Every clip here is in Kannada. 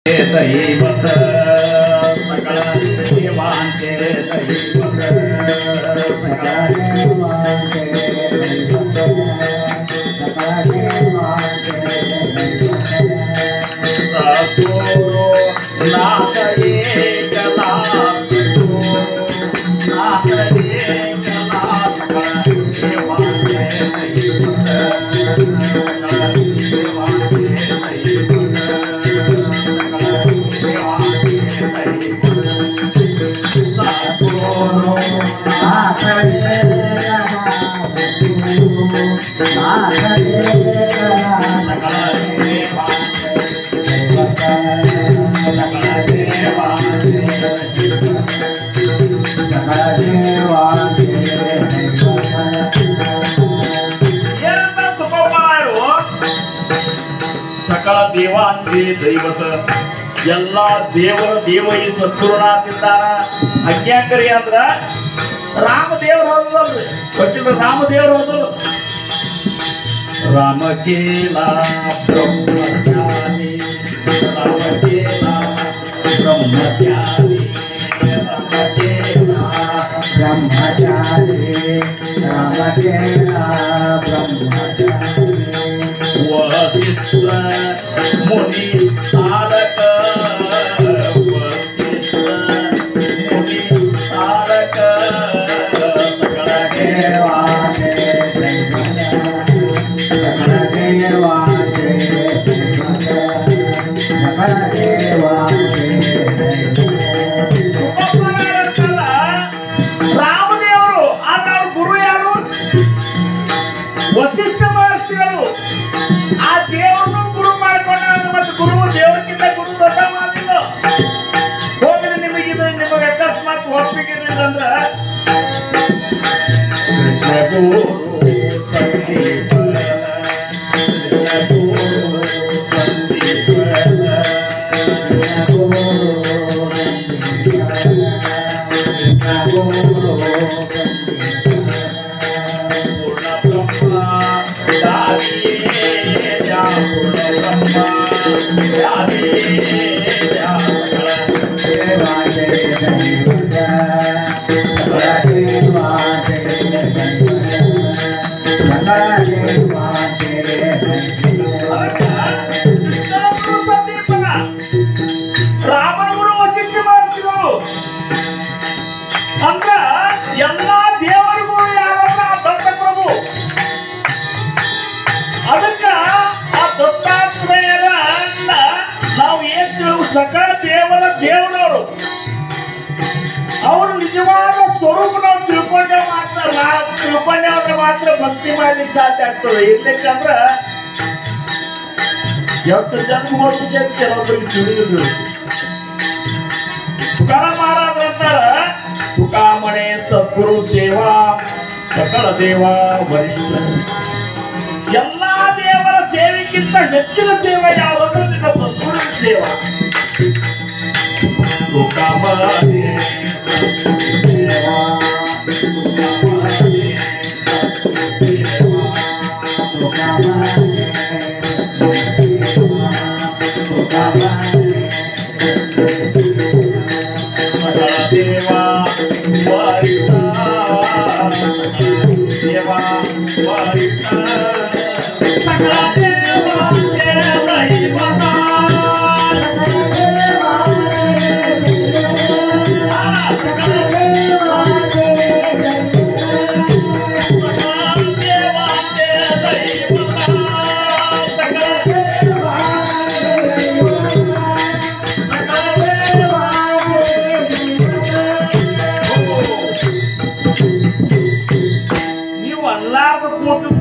दैवत सकळ देवांचे दैवत सकळ देवांचे दैवत सकळ देवांचे सद्गुरु नाथ एकला नाथ एकला सकळ देवांचे दैवत सकळ देवांचे सकळ देवांचे दैवत ಎಲ್ಲ ದೇವರ ದೇವೈ ಸದ್ಗುರುನಾಥಿದ್ದಾರ ಹಂಗ್ಯಾಕರಿ ಅಂದ್ರ ರಾಮದೇವ್ರ ಹೋದಲ್ರಿ ಗೊತ್ತಿಲ್ಲ ರಾಮದೇವ್ರ ಹೋದಲು ರಾಮಕೇಲ ಬ್ರಹ್ಮಚಾರಿ ರಾಮಕೇಲ ಬ್ರಹ್ಮಚಾರಿ ರಾಮಕೇಲ ಬ್ರಹ್ಮಚಾರಿ ರಾಮಕೇಲ ಬ್ರಹ್ಮಚಾರಿ ವಸಿಷ್ಠ ಮುನಿ ಸಾಧಕ ರಾಮದೇವರು ಆಗ ಅವ್ರ ಗುರು ಯಾರು ವಸಿಷ್ಠ ಮಹರ್ಷಿಗಳು ಆ ದೇವರನ್ನು ಗುರು ಮಾಡಿಕೊಂಡ ಮತ್ತೆ ಗುರು ದೇವರಿಗಿಂತ ಗುರು ದೊಡ್ಡ ಮಾತಿಲ್ಲ ಹೋಗಲಿ ನಿಮಗೆ ಅಕಸ್ಮಾತ್ ಒಪ್ಪಿಗಿರ್ಲಿಲ್ಲ ಅಂದ್ರ ರಾಮನವರು ವಸಿಷ್ಠ ಮಹರ್ಷಿಗಳು ಅಂದ್ರ ಎಲ್ಲಾ ದೇವರಿಗೂ ಯಾರನ್ನ ದತ್ತ ಪ್ರಭು ಅದಕ್ಕ ಆ ದತ್ತಾತ್ರೇಯರ ನಾವು ಏನ್ ತಿಳಿವು ಸಕಲ ದೇವರ ದೇವರವರು ಅವರು ನಿಜವಾದ ಸ್ವರೂಪ ನಾವು ತಿಳ್ಕೊಂಡೆ ಮಾತ್ರ ಭಕ್ತಿ ಮಾಡ್ಲಿಕ್ಕೆ ಸಾಧ್ಯ ಆಗ್ತದೆ ಇರ್ಲಿಕ್ಕಂದ್ರ ಎಷ್ಟು ಜನ್ಮ ಹೋಗಿ ಕೆಲವೊಬ್ಬರಿಗೆ ತಿಳಿಯುದು ತುಕಾರಾಮ ಮಹಾರಾಜ ಅಂತಾರ ತುಕಾಮಣೆ ಸದ್ಗುರು ಸೇವಾ ಸಕಲ ದೇವ ವರಿಷ್ಠ ಎಲ್ಲಾ ದೇವರ ಸೇವೆಗಿಂತ ಹೆಚ್ಚಿನ ಸೇವೆ ಯಾವುದಂದ್ರೆ ನಿನ್ನ ಸದ್ಗುರು ಸೇವಾ ತುಕಾಮಣೆ ಸೇವಾ ದೇವಾ ದೇವಾ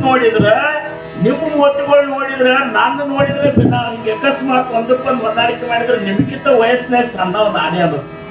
ನೋಡಿದ್ರ ನಿಮ್ಮ ಮೂವತ್ತುಗಳು ನೋಡಿದ್ರ ನಾನು ನೋಡಿದ್ರೆ ಹಿಂಗೆ ಅಕಸ್ಮಾತ್ ಒಂದಕ್ಕೊಂದು ಹೊಂದಾಣಿಕೆ ಮಾಡಿದ್ರೆ ನಿಮ್ಗಿಂತ ವಯಸ್ಸಿನಾಗ ಸಣ್ಣವ್ ನಾನೇ ಅನ್ನಿಸ್ತು